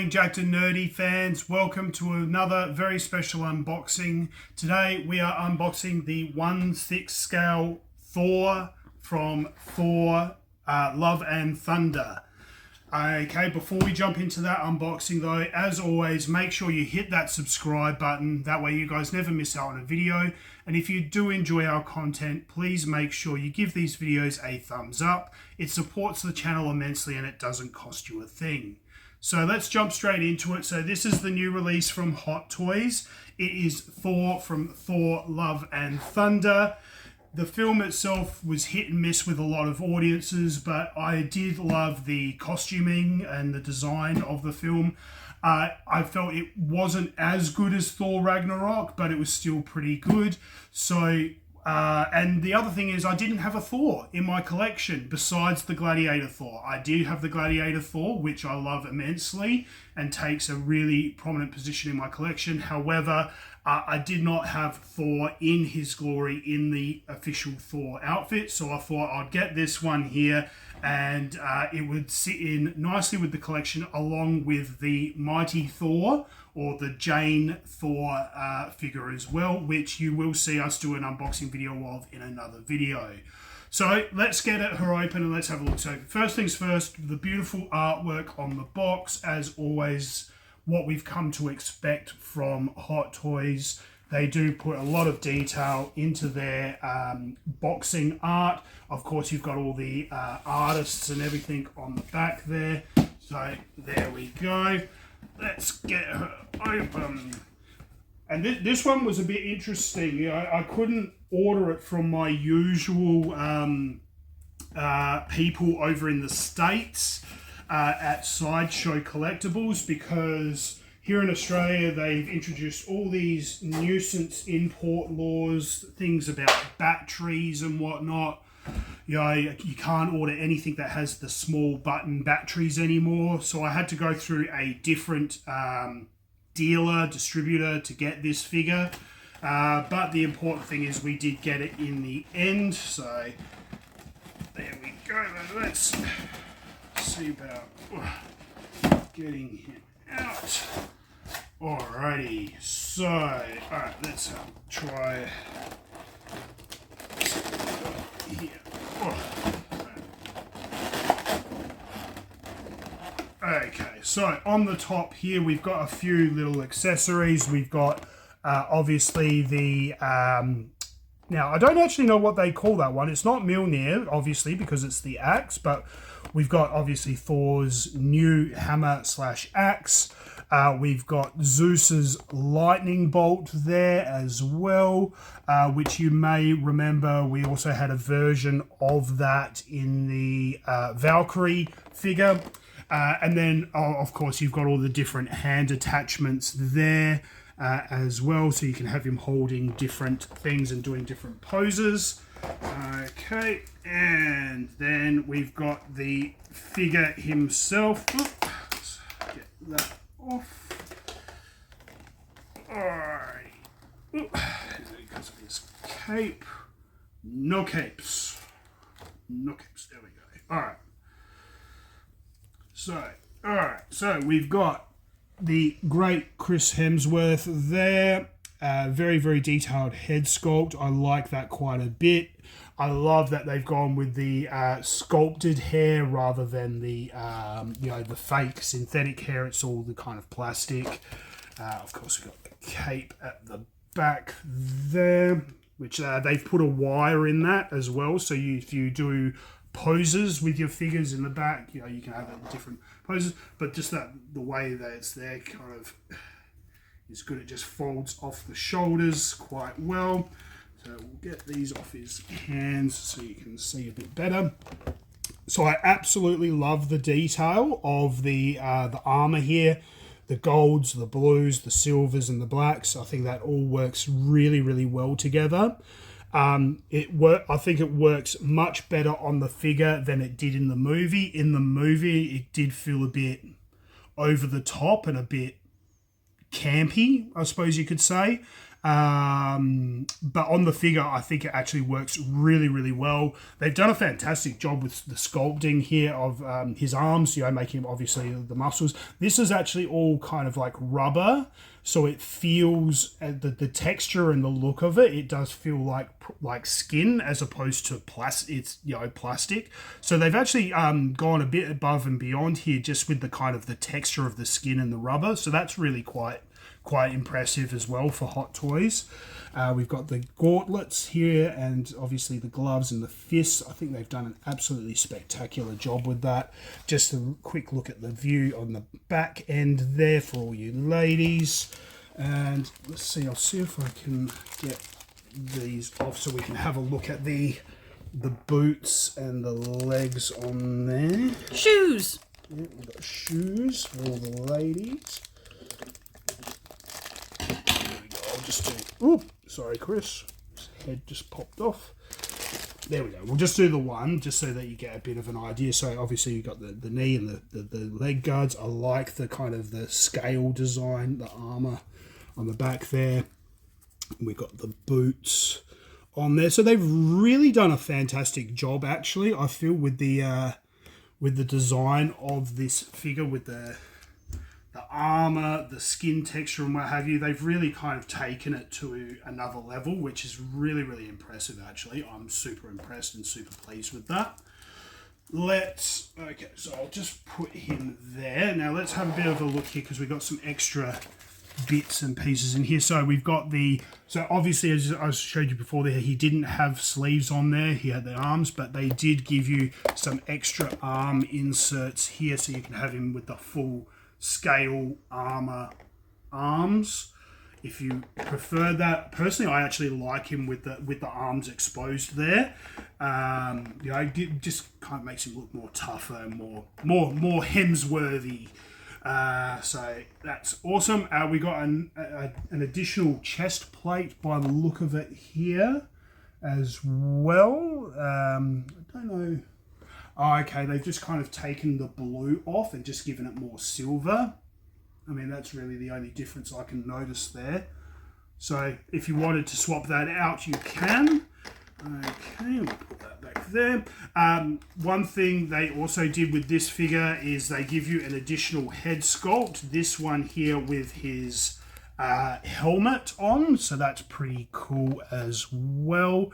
morning, Jackednnerdy fans. Welcome to another very special unboxing. Today we are unboxing the 1/6 scale Thor from Thor Love and Thunder. Okay, before we jump into that unboxing though, as always, make sure you hit that subscribe button. That way you guys never miss out on a video. And if you do enjoy our content, please make sure you give these videos a thumbs up. It supports the channel immensely and it doesn't cost you a thing. So let's jump straight into it. So this is the new release from Hot Toys. It is Thor from Thor Love and Thunder. The film itself was hit and miss with a lot of audiences, but I did love the costuming and the design of the film. I felt it wasn't as good as Thor Ragnarok, but it was still pretty good. So, and the other thing is I didn't have a Thor in my collection besides the Gladiator Thor. I did have the Gladiator Thor, which I love immensely and takes a really prominent position in my collection. However, I did not have Thor in his glory in the official Thor outfit, so I thought I'd get this one here and it would sit in nicely with the collection along with the Mighty Thor or the Jane Thor figure as well, which you will see us do an unboxing video of in another video. So let's get her open and let's have a look. So first things first, the beautiful artwork on the box, as always, what we've come to expect from Hot Toys. They do put a lot of detail into their boxing art. Of course, you've got all the artists and everything on the back there. So there we go. Let's get her open. And this one was a bit interesting. I couldn't order it from my usual people over in the States at Sideshow Collectibles, because here in Australia they've introduced all these nuisance import laws, things about batteries and whatnot. You know, you can't order anything that has the small button batteries anymore. So I had to go through a different distributor to get this figure. But the important thing is we did get it in the end. So there we go. Let's see about getting him out. Alrighty, so alright, let's try here. Okay, so on the top here we've got a few little accessories. We've got obviously the now I don't actually know what they call that one. It's not Mjolnir, obviously, because it's the axe, but we've got obviously Thor's new hammer / axe. We've got Zeus's lightning bolt there as well, which you may remember we also had a version of that in the Valkyrie figure. And then, of course, you've got all the different hand attachments there as well, so you can have him holding different things and doing different poses. Okay, and then we've got the figure himself. Let's get that off. Alright. Because of his cape. No capes. No capes. There we go. Alright. So we've got the great Chris Hemsworth there. Very, very detailed head sculpt. I like that quite a bit. I love that they've gone with the sculpted hair rather than the the fake synthetic hair. It's all the kind of plastic. Of course, we've got the cape at the back there, which they've put a wire in that as well. So if you do poses with your figures in the back, you can have it in different poses. But just the way that it's there kind of is good. It just folds off the shoulders quite well. So we'll get these off his hands so you can see a bit better. So I absolutely love the detail of the armor here. The golds, the blues, the silvers, and the blacks. I think that all works really, really well together. I think it works much better on the figure than it did in the movie. In the movie, it did feel a bit over the top and a bit campy, I suppose you could say. But on the figure, I think it actually works really, really well. They've done a fantastic job with the sculpting here of his arms, you know, making him obviously the muscles. This is actually all kind of like rubber, so it feels the texture and the look of it. It does feel like skin as opposed to plastic. It's, you know, plastic. So they've actually gone a bit above and beyond here, just with the kind of the texture of the skin and the rubber. So that's really quite impressive as well for Hot Toys. We've got the gauntlets here and obviously the gloves and the fists. I think they've done an absolutely spectacular job with that. Just a quick look at the view on the back end there for all you ladies. And let's see, I'll see if I can get these off so we can have a look at the boots and the legs on there. Shoes! Yeah, we've got shoes for all the ladies. Oh, sorry, Chris. His head just popped off. There we go. We'll just do the one, just so that you get a bit of an idea. So obviously you've got the knee and the leg guards. I like the kind of the scale design, the armor on the back there. We've got the boots on there. So they've really done a fantastic job, actually, I feel, with the design of this figure, with the armor, the skin texture and what have you. They've really kind of taken it to another level, which is really, really impressive, actually. I'm super impressed and super pleased with that. Okay, so I'll just put him there. Now let's have a bit of a look here, because we've got some extra bits and pieces in here. So we've got so obviously, as I showed you before there, he didn't have sleeves on there. He had the arms, but they did give you some extra arm inserts here, so you can have him with the full scale armor arms if you prefer that. Personally, I actually like him with the arms exposed there. You know, it just kind of makes him look more tougher and more Hemsworthy. So that's awesome. We got an additional chest plate by the look of it here as well. I don't know. Oh, okay, they've just kind of taken the blue off and just given it more silver. I mean, that's really the only difference I can notice there. So if you wanted to swap that out, you can. Okay, we'll put that back there. One thing they also did with this figure is they give you an additional head sculpt. This one here with his helmet on, so that's pretty cool as well.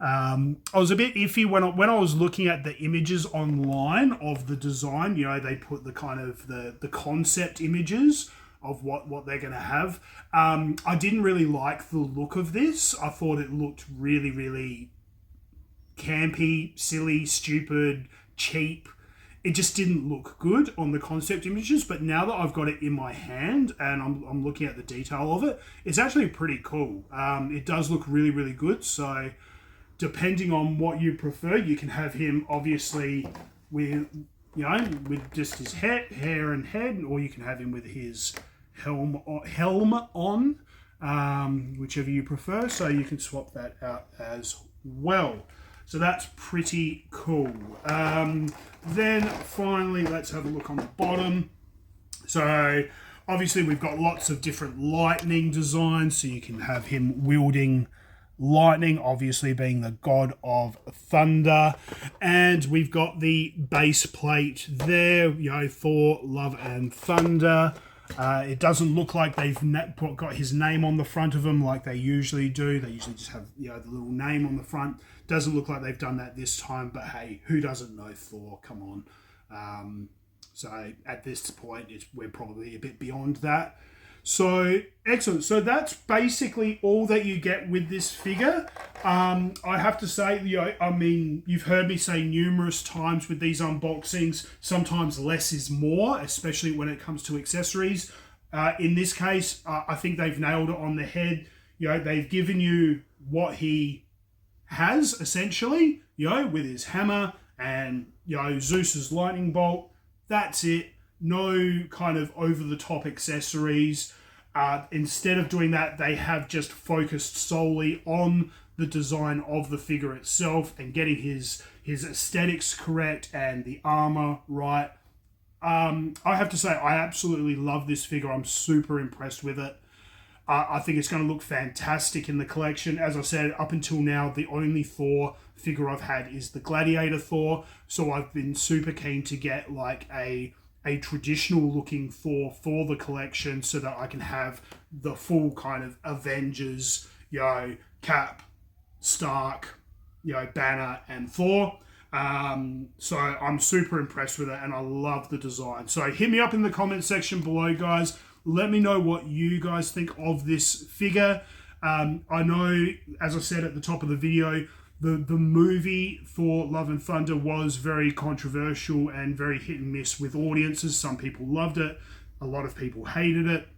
I was a bit iffy when I was looking at the images online of the design. You know, they put the kind of the concept images of what they're going to have. I didn't really like the look of this. I thought it looked really, really campy, silly, stupid, cheap. It just didn't look good on the concept images, but now that I've got it in my hand and I'm looking at the detail of it, it's actually pretty cool. It does look really, really good. So depending on what you prefer, you can have him obviously with, you know, with just his hair and head, or you can have him with his helm on, whichever you prefer. So you can swap that out as well. So that's pretty cool. Then finally, let's have a look on the bottom. So obviously we've got lots of different lightning designs, so you can have him wielding lightning, obviously being the god of thunder. And we've got the base plate there, you know, Thor, love and thunder. It doesn't look like they've got his name on the front of them like they usually do. They usually just have, you know, the little name on the front. Doesn't look like they've done that this time, but hey, who doesn't know Thor? Come on. So at this point, we're probably a bit beyond that. So excellent. So that's basically all that you get with this figure. I have to say, you know, I mean, you've heard me say numerous times with these unboxings, sometimes less is more, especially when it comes to accessories. In this case, I think they've nailed it on the head. You know, they've given you what he has essentially, you know, with his hammer and, you know, Zeus's lightning bolt. That's it. No kind of over-the-top accessories. Instead of doing that, they have just focused solely on the design of the figure itself and getting his aesthetics correct and the armor right. I have to say, I absolutely love this figure. I'm super impressed with it. I think it's going to look fantastic in the collection. As I said, up until now, the only Thor figure I've had is the Gladiator Thor. So I've been super keen to get like a traditional looking Thor for the collection so that I can have the full kind of Avengers, you know, Cap, Stark, you know, Banner and Thor. So I'm super impressed with it and I love the design. So hit me up in the comment section below, guys. Let me know what you guys think of this figure. I know, as I said at the top of the video, the movie Thor Love and Thunder was very controversial and very hit and miss with audiences. Some people loved it. A lot of people hated it.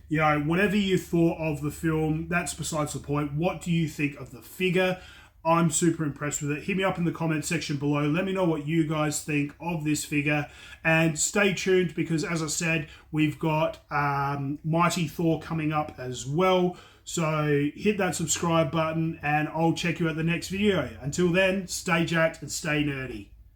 You know, whatever you thought of the film, that's besides the point. What do you think of the figure? I'm super impressed with it. Hit me up in the comment section below. Let me know what you guys think of this figure. And stay tuned because, as I said, we've got Mighty Thor coming up as well. So hit that subscribe button and I'll check you at the next video. Until then, stay jacked and stay nerdy.